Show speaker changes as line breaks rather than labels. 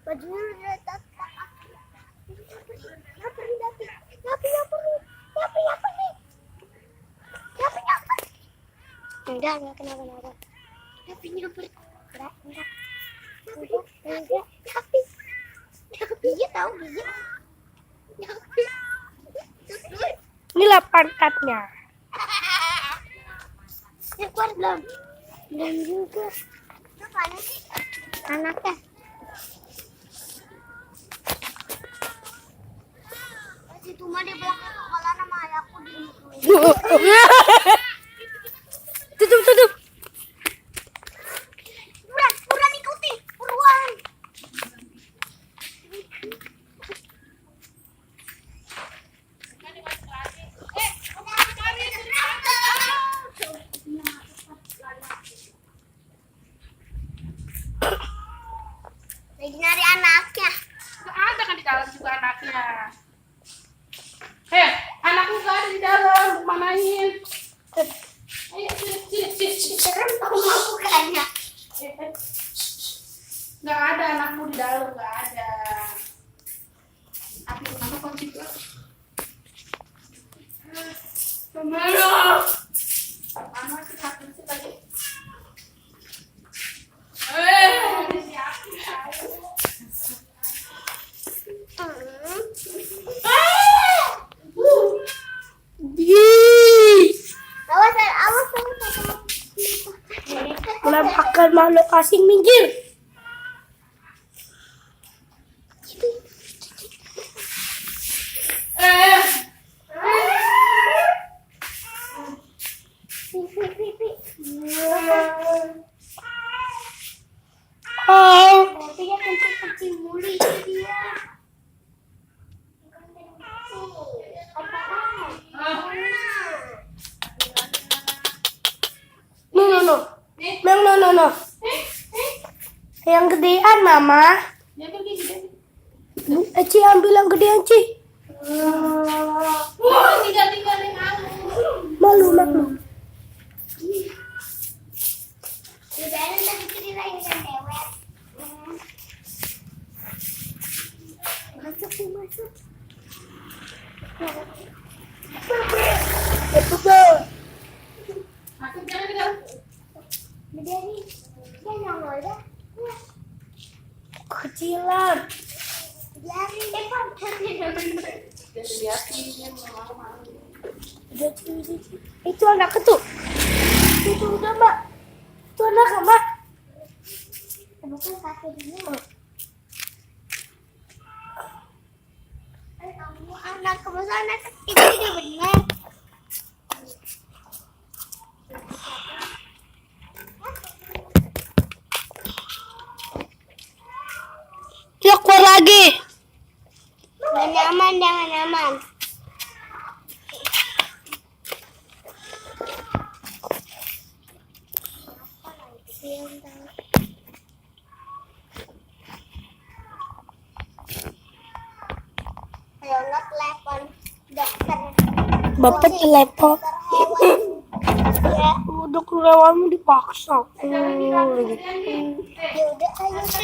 Bajunya udah tak. Enggak kenapa-napa. Tapi nyamper. Enggak. Tapi dia tahu dia.
Inilah pangkatnya.
Keluar belum? Belum juga. Itu mana sih? Anaknya. Situ mah di belakang kepala nama ayahku di.
Tutup.
Buruan ikuti, buruan. Lagi nyari anaknya.
Nggak ada kan di dalam juga anaknya. Anakku nggak ada di dalam. Manain. Ayo,
Serem kamu mau bukannya.
Nggak ada anakmu di dalam, nggak ada. Tapi kenapa kunci itu? Kemana? Mana sih hati sih tadi?
Awas.
Menampakkan makhluk asing minggir.
Tapi dia kencing mulu itu dia.
No. Yang gedean, Mama. Eci ambil yang gedean, Ci. Malu.
Masuk.
Betul.
Berdiri. Dia nongol dah.
Kecilan.
Lari depan.
Itu anak ketuk. Itu udah, Mak. Itu anak, Mak.
Bukan satu dulu. Kamu anak anak itu dia benar.
Dia keluar lagi.
Jangan aman. Ayo nggak telepon dokter.
Bapak telepon.
Ya
Udah keluarmu dipaksa.
udah ayo.